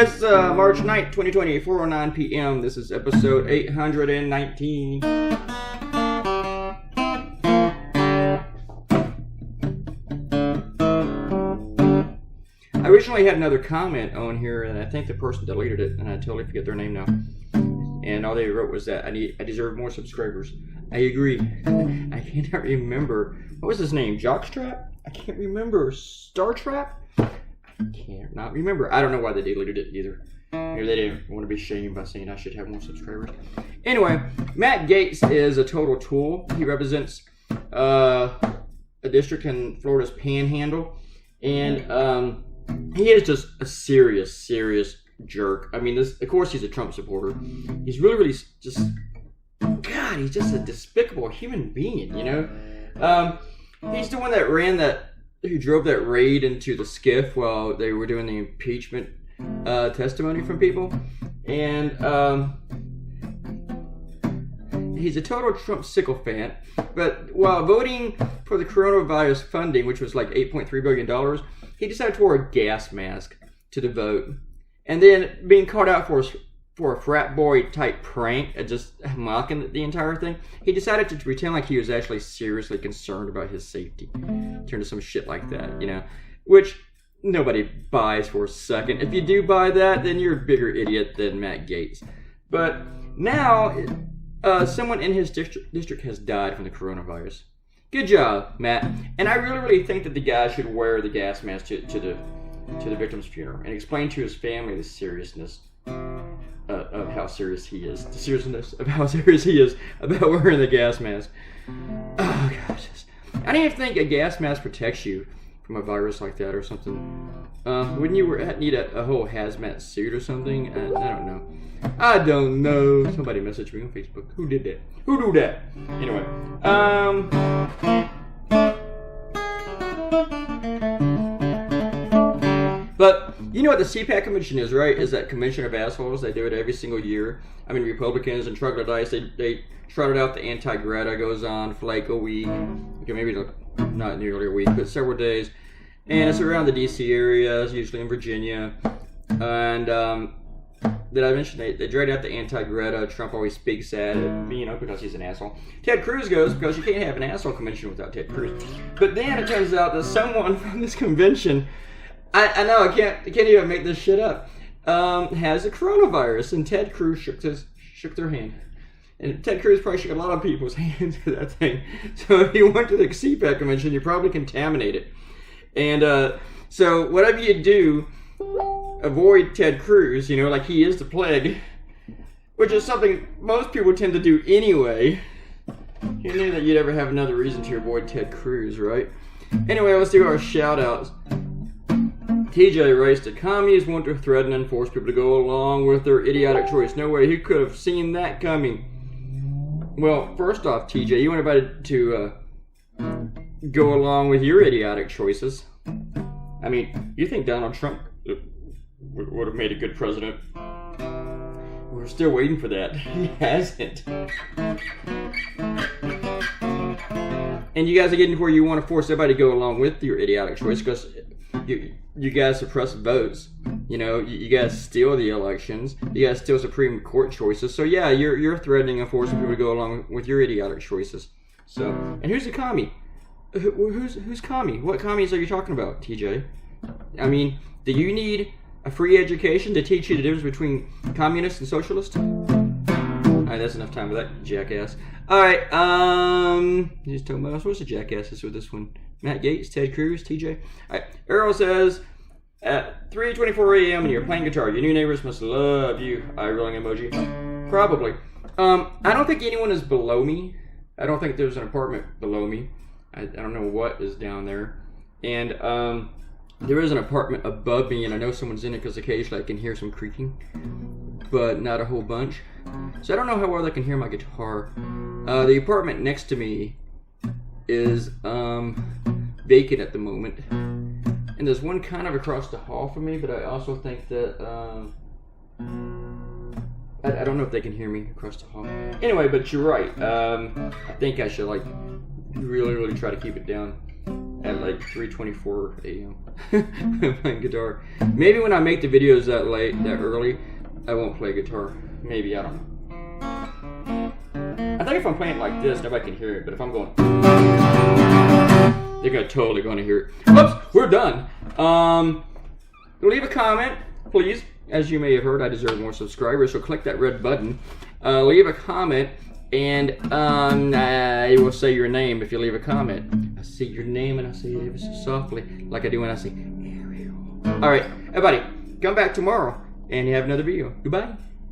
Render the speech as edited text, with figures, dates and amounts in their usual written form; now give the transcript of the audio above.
It's March 9th, 2020, 4:09 p.m. This is episode 819. I originally had another comment on here, and I think the person deleted it, and I totally forget their name now. And all they wrote was that I deserve more subscribers. I agree. I cannot remember. What was his name? Jockstrap? I can't remember. Star Trap? I can't not remember. I don't know why they deleted it either. Maybe they didn't want to be shamed by saying I should have more subscribers. Anyway, Matt Gaetz is a total tool. He represents a district in Florida's Panhandle, and he is just a serious jerk. I mean, of course he's a Trump supporter. He's really just, God, he's just a despicable human being, you know? He's the one who drove that raid into the skiff while they were doing the impeachment testimony from people. And he's a total Trump sycophant. But while voting for the coronavirus funding, which was like $8.3 billion, he decided to wear a gas mask to the vote. And then being called out for a frat boy type prank, just mocking the entire thing, he decided to pretend like he was actually seriously concerned about his safety. Turn to some shit like that, you know, which nobody buys for a second. If you do buy that, then you're a bigger idiot than Matt Gaetz. But now, someone in his district has died from the coronavirus. Good job, Matt. And I really think that the guy should wear the gas mask to the victim's funeral and explain to his family the seriousness of how serious he is. The seriousness of how serious he is about wearing the gas mask. Oh, gosh. I don't even think a gas mask protects you from a virus like that or something. Wouldn't you need a whole hazmat suit or something? I don't know. Somebody messaged me on Facebook. Who did that? Who do that? Anyway. But you know what the CPAC convention is, right? Is that convention of assholes. They do it every single year. I mean, Republicans and troglodytes, they trotted out the anti-Greta, goes on for like a week. Okay, maybe not nearly a week, but several days. And it's around the D.C. area, it's usually in Virginia. And did I mention they dragged out the anti-Greta? Trump always speaks at it, you know, because he's an asshole. Ted Cruz goes because you can't have an asshole convention without Ted Cruz. But then it turns out that someone from this convention, I know, I can't even make this shit up, has a coronavirus, and Ted Cruz shook their hand. And Ted Cruz probably shook a lot of people's hands to that thing. So if you went to the CPAC convention, you probably contaminated. And so whatever you do, avoid Ted Cruz, you know, like he is the plague, which is something most people tend to do anyway. You knew that you'd ever have another reason to avoid Ted Cruz, right? Anyway, let's do our shout-outs. TJ writes, the commies want to threaten and force people to go along with their idiotic choice. No way, he could have seen that coming. Well, first off, TJ, you weren't invited to go along with your idiotic choices. I mean, you think Donald Trump would have made a good president? We're still waiting for that. He hasn't. And you guys are getting to where you want to force everybody to go along with your idiotic choice because you guys suppress votes. You know, you guys steal the elections. You guys steal Supreme Court choices. So yeah, you're threatening and forcing people to go along with your idiotic choices. So, and who's the commie? Who's commie? What commies are you talking about, TJ? I mean, do you need a free education to teach you the difference between communists and socialists? Alright, that's enough time with that jackass. Alright, you just told me I was supposed to jackasses with this one. Matt Gaetz, Ted Cruz, TJ. Alright, Earl says, at 3:24 a.m. and you're playing guitar, your new neighbors must love you. Eye rolling emoji. Probably. I don't think anyone is below me. I don't think there's an apartment below me. I don't know what is down there. And there is an apartment above me, and I know someone's in it because occasionally I can hear some creaking, but not a whole bunch. So I don't know how well they can hear my guitar. The apartment next to me is vacant at the moment. And there's one kind of across the hall from me, but I also think that I don't know if they can hear me across the hall. Anyway, but you're right. I think I should like really try to keep it down. at like 3:24 a.m. playing guitar. Maybe when I make the videos that early, I won't play guitar. Maybe, I don't know. I think if I'm playing like this, nobody can hear it. But if I'm going, they're totally going to hear it. Whoops, we're done. Leave a comment, please. As you may have heard, I deserve more subscribers, so click that red button. Leave a comment, and I will say your name if you leave a comment. I say your name, and I say it ever so softly, like I do when I say Ariel. All right, everybody, come back tomorrow, and you have another video. Goodbye.